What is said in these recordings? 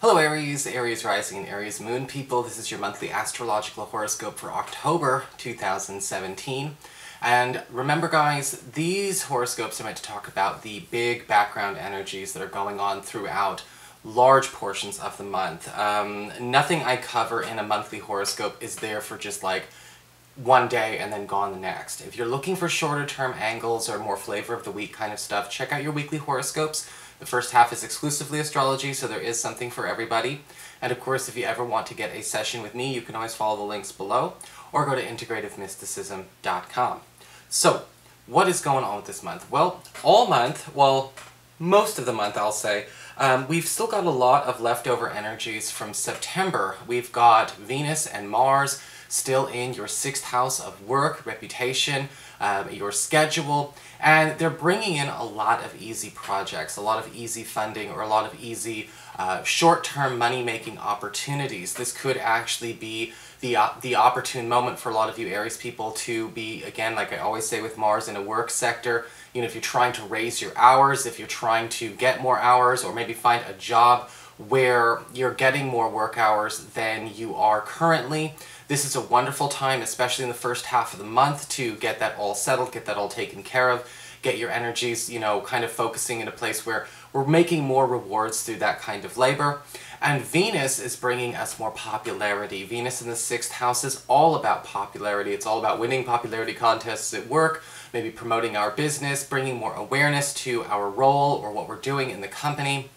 Hello Aries, Aries Rising and Aries Moon people. This is your monthly astrological horoscope for October 2017. And remember guys, these horoscopes are meant to talk about the big background energies that are going on throughout large portions of the month. Nothing I cover in a monthly horoscope is there for just like one day and then gone the next. If you're looking for shorter term angles or more flavor of the week kind of stuff, check out your weekly horoscopes. The first half is exclusively astrology, so there is something for everybody. And of course, if you ever want to get a session with me, you can always follow the links below or go to integrativemysticism.com. So, what is going on with this month? Well, all month, well, most of the month I'll say, we've still got a lot of leftover energies from September. We've got Venus and Mars still in your 6th house of work, reputation, your schedule, and they're bringing in a lot of easy projects, a lot of easy funding, or a lot of easy short-term money-making opportunities. This could actually be the opportune moment for a lot of you Aries people to be, again, like I always say with Mars, in a work sector. You know, if you're trying to raise your hours, if you're trying to get more hours, or maybe find a job where you're getting more work hours than you are currently, this is a wonderful time, especially in the first half of the month, to get that all settled, get that all taken care of, get your energies, you know, kind of focusing in a place where we're making more rewards through that kind of labor. And Venus is bringing us more popularity. Venus in the 6th house is all about popularity. It's all about winning popularity contests at work, maybe promoting our business, bringing more awareness to our role or what we're doing in the company.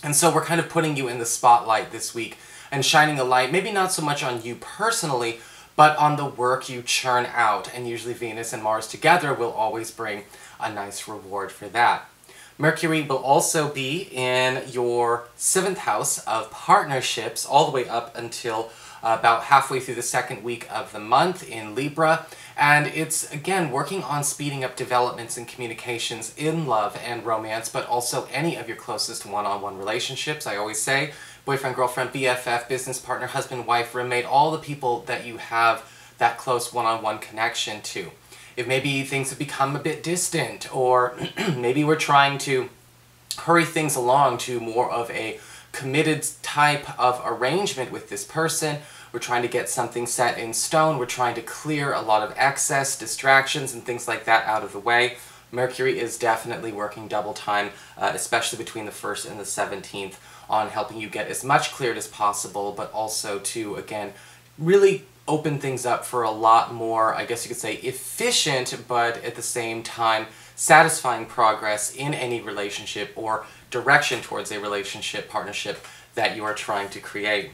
And so we're kind of putting you in the spotlight this week and shining a light, maybe not so much on you personally, but on the work you churn out. And usually Venus and Mars together will always bring a nice reward for that. Mercury will also be in your 7th house of partnerships all the way up until about halfway through the 2nd week of the month in Libra. And it's, again, working on speeding up developments and communications in love and romance, but also any of your closest one-on-one relationships. I always say, boyfriend, girlfriend, BFF, business partner, husband, wife, roommate, all the people that you have that close one-on-one connection to. If maybe things have become a bit distant, or maybe we're trying to hurry things along to more of a committed type of arrangement with this person, we're trying to get something set in stone, we're trying to clear a lot of excess, distractions, and things like that out of the way, Mercury is definitely working double time, especially between the 1st and the 17th, on helping you get as much cleared as possible, but also to, again, really open things up for a lot more, I guess you could say, efficient, but at the same time, satisfying progress in any relationship or direction towards a relationship, partnership that you are trying to create.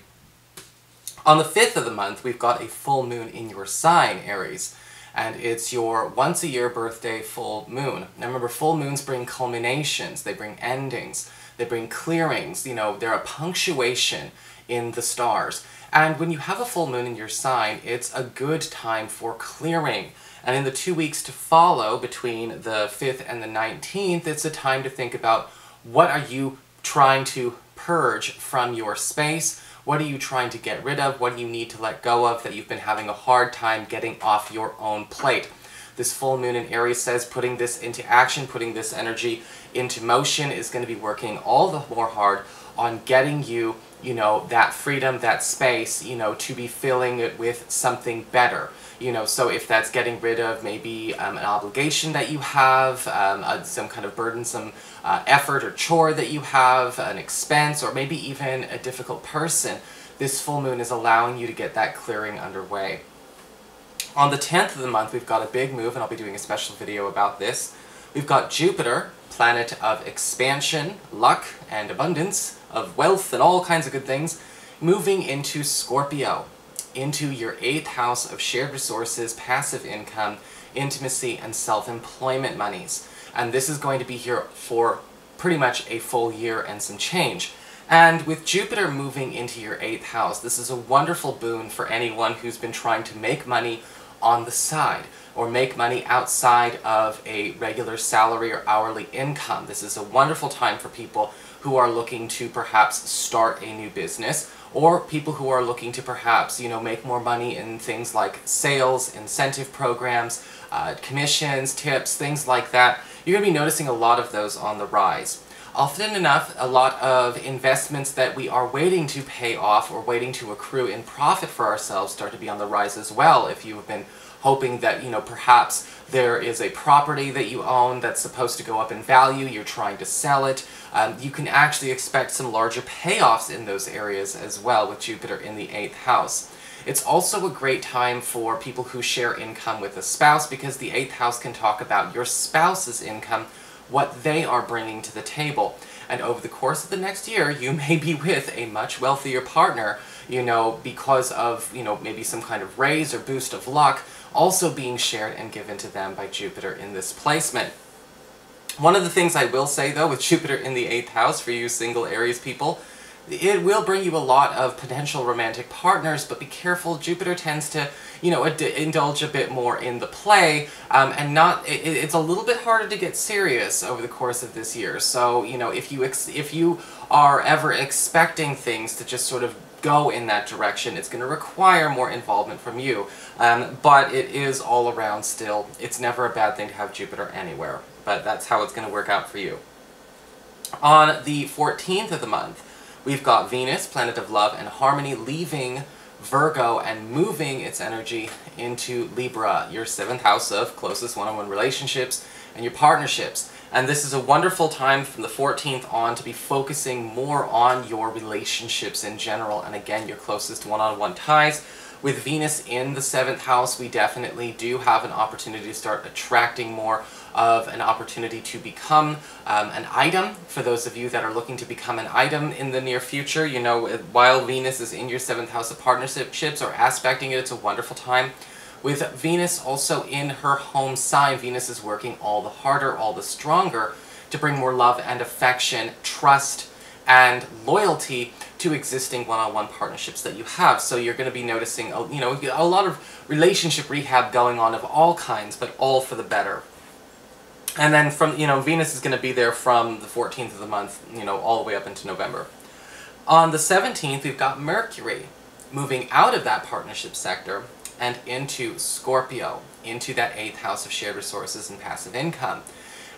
On the 5th of the month, we've got a full moon in your sign, Aries, and it's your once-a-year birthday full moon. Now remember, full moons bring culminations, they bring endings, they bring clearings, you know, they're a punctuation in the stars. And when you have a full moon in your sign, it's a good time for clearing. And in the 2 weeks to follow, between the 5th and the 19th, it's a time to think about what are you trying to purge from your space, what are you trying to get rid of, what do you need to let go of that you've been having a hard time getting off your own plate. This full moon in Aries says putting this into action, putting this energy into motion is going to be working all the more hard on getting you, you know, that freedom, that space, you know, to be filling it with something better. You know, so if that's getting rid of maybe an obligation that you have, some kind of burdensome effort or chore that you have, an expense, or maybe even a difficult person, this full moon is allowing you to get that clearing underway. On the 10th of the month, we've got a big move, and I'll be doing a special video about this. We've got Jupiter, planet of expansion, luck, and abundance, of wealth and all kinds of good things, moving into Scorpio, into your 8th house of shared resources, passive income, intimacy, and self-employment monies. And this is going to be here for pretty much a full year and some change. And with Jupiter moving into your 8th house, this is a wonderful boon for anyone who's been trying to make money on the side, or make money outside of a regular salary or hourly income. This is a wonderful time for people who are looking to perhaps start a new business, or people who are looking to perhaps, you know, make more money in things like sales, incentive programs, commissions, tips, things like that. You're going to be noticing a lot of those on the rise. Often enough, a lot of investments that we are waiting to pay off or waiting to accrue in profit for ourselves start to be on the rise as well. If you've been hoping that, perhaps there is a property that you own that's supposed to go up in value, you're trying to sell it, you can actually expect some larger payoffs in those areas as well with Jupiter in the 8th house. It's also a great time for people who share income with a spouse, because the 8th house can talk about your spouse's income, what they are bringing to the table. And over the course of the next year, you may be with a much wealthier partner, because of, maybe some kind of raise or boost of luck, also being shared and given to them by Jupiter in this placement. One of the things I will say, though, with Jupiter in the 8th house for you single Aries people, it will bring you a lot of potential romantic partners, but be careful. Jupiter tends to, indulge a bit more in the play, and it's a little bit harder to get serious over the course of this year. So, if you are ever expecting things to just sort of go in that direction, it's going to require more involvement from you. But it is all around still. It's never a bad thing to have Jupiter anywhere, but that's how it's going to work out for you. On the 14th of the month, we've got Venus, planet of love and harmony, leaving Virgo and moving its energy into Libra, your 7th house of closest one-on-one relationships and your partnerships. And this is a wonderful time from the 14th on to be focusing more on your relationships in general, and again, your closest one-on-one ties. With Venus in the 7th house, we definitely do have an opportunity to start attracting more of an opportunity to become an item. For those of you that are looking to become an item in the near future, while Venus is in your 7th house of partnerships or aspecting it, it's a wonderful time. With Venus also in her home sign, Venus is working all the harder, all the stronger to bring more love and affection, trust, and loyalty to existing one-on-one partnerships that you have. So you're going to be noticing, a lot of relationship rehab going on of all kinds, but all for the better. And then from, Venus is going to be there from the 14th of the month, all the way up into November. On the 17th, we've got Mercury moving out of that partnership sector and into Scorpio, into that 8th house of shared resources and passive income.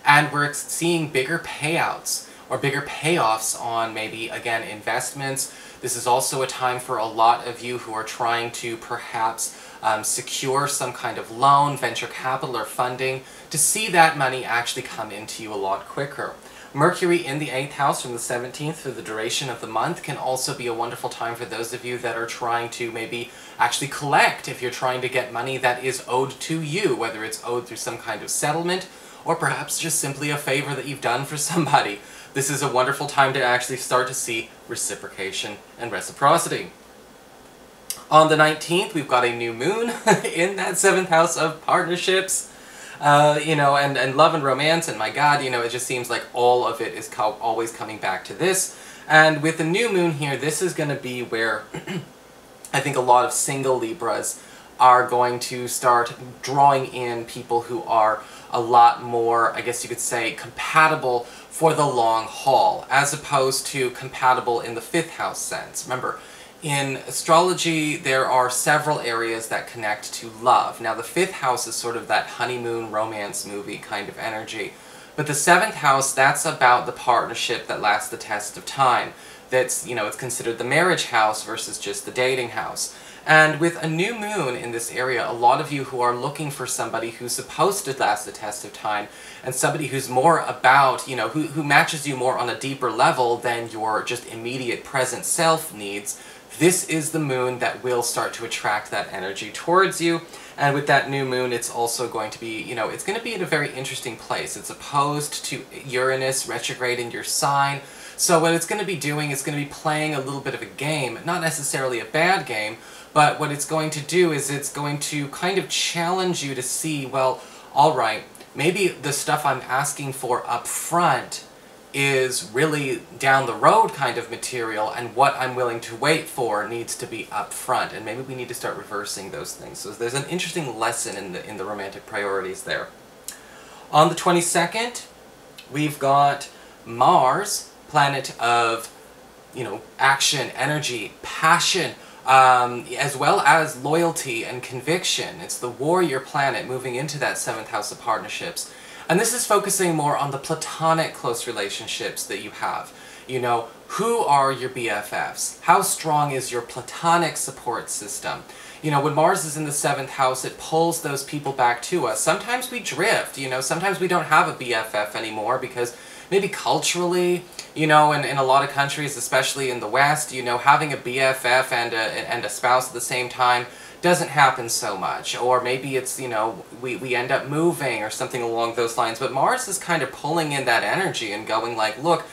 And we're seeing bigger payouts or bigger payoffs on maybe, again, investments. This is also a time for a lot of you who are trying to perhaps secure some kind of loan, venture capital, or funding to see that money actually come into you a lot quicker. Mercury in the 8th house from the 17th for the duration of the month can also be a wonderful time for those of you that are trying to maybe actually collect, if you're trying to get money that is owed to you, whether it's owed through some kind of settlement or perhaps just simply a favor that you've done for somebody. This is a wonderful time to actually start to see reciprocation and reciprocity. On the 19th, we've got a new moon in that 7th house of partnerships. And love and romance, and my God, it just seems like all of it is always coming back to this. And with the new moon here, this is going to be where I think a lot of single Libras are going to start drawing in people who are a lot more, I guess you could say, compatible for the long haul, as opposed to compatible in the 5th house sense. Remember, in astrology, there are several areas that connect to love. Now, the 5th house is sort of that honeymoon romance movie kind of energy. But the 7th house, that's about the partnership that lasts the test of time. That's, it's considered the marriage house versus just the dating house. And with a new moon in this area, a lot of you who are looking for somebody who's supposed to last the test of time, and somebody who's more about, who matches you more on a deeper level than your just immediate present self needs, this is the moon that will start to attract that energy towards you. And with that new moon, it's also going to be, it's going to be in a very interesting place. It's opposed to Uranus retrograde in your sign. So what it's going to be doing is going to be playing a little bit of a game, not necessarily a bad game, but what it's going to do is it's going to kind of challenge you to see, well, all right, maybe the stuff I'm asking for up front is really down the road kind of material, and what I'm willing to wait for needs to be up front, and maybe we need to start reversing those things. So there's an interesting lesson in the romantic priorities there. On the 22nd, we've got Mars, planet of, action, energy, passion, as well as loyalty and conviction. It's the warrior planet moving into that 7th house of partnerships. And this is focusing more on the platonic close relationships that you have. You know, who are your BFFs? How strong is your platonic support system? You know, when Mars is in the 7th house, it pulls those people back to us. Sometimes we drift, you know, sometimes we don't have a BFF anymore because maybe culturally, you know, in a lot of countries, especially in the West, you know, having a BFF and a spouse at the same time doesn't happen so much. Or maybe it's, you know, we end up moving or something along those lines. But Mars is kind of pulling in that energy and going like, look,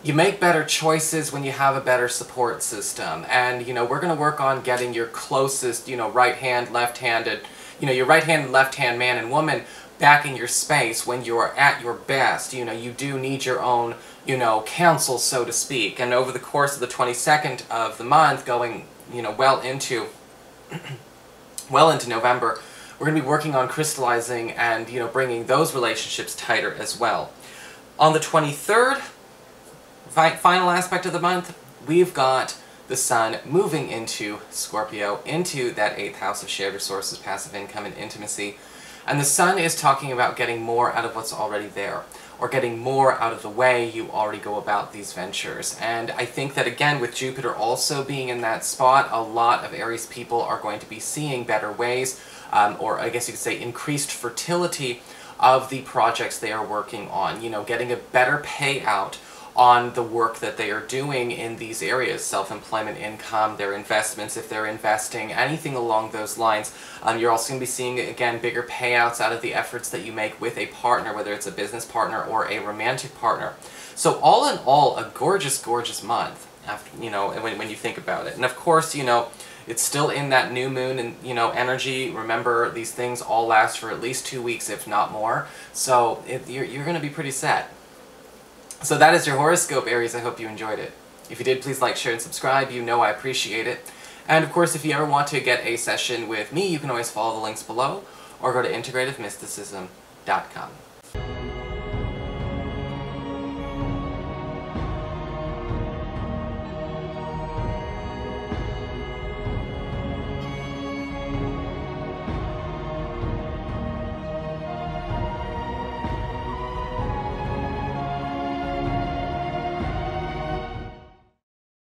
you make better choices when you have a better support system. And, you know, we're going to work on getting your closest, you know, right-hand, left-handed, you know, your right-hand and left-hand man and woman back in your space when you're at your best. You know, you do need your own, you know, counsel, so to speak. And over the course of the 22nd of the month, going, you know, well into November, we're going to be working on crystallizing and, you know, bringing those relationships tighter as well. On the 23rd, final aspect of the month, we've got the Sun moving into Scorpio, into that 8th house of shared resources, passive income, and intimacy. And the Sun is talking about getting more out of what's already there, or getting more out of the way you already go about these ventures. And I think that, again, with Jupiter also being in that spot, a lot of Aries people are going to be seeing better ways, or I guess you could say increased fertility of the projects they are working on. You know, getting a better payout on the work that they are doing in these areas, self-employment, income, their investments, if they're investing, anything along those lines. You're also going to be seeing, again, bigger payouts out of the efforts that you make with a partner, whether it's a business partner or a romantic partner. So all in all, a gorgeous, gorgeous month, after, you know, when you think about it. And of course, you know, it's still in that new moon and, you know, energy. Remember, these things all last for at least 2 weeks, if not more. So you're going to be pretty set. So that is your horoscope, Aries. I hope you enjoyed it. If you did, please like, share, and subscribe. You know I appreciate it. And of course, if you ever want to get a session with me, you can always follow the links below, or go to integrativemysticism.com.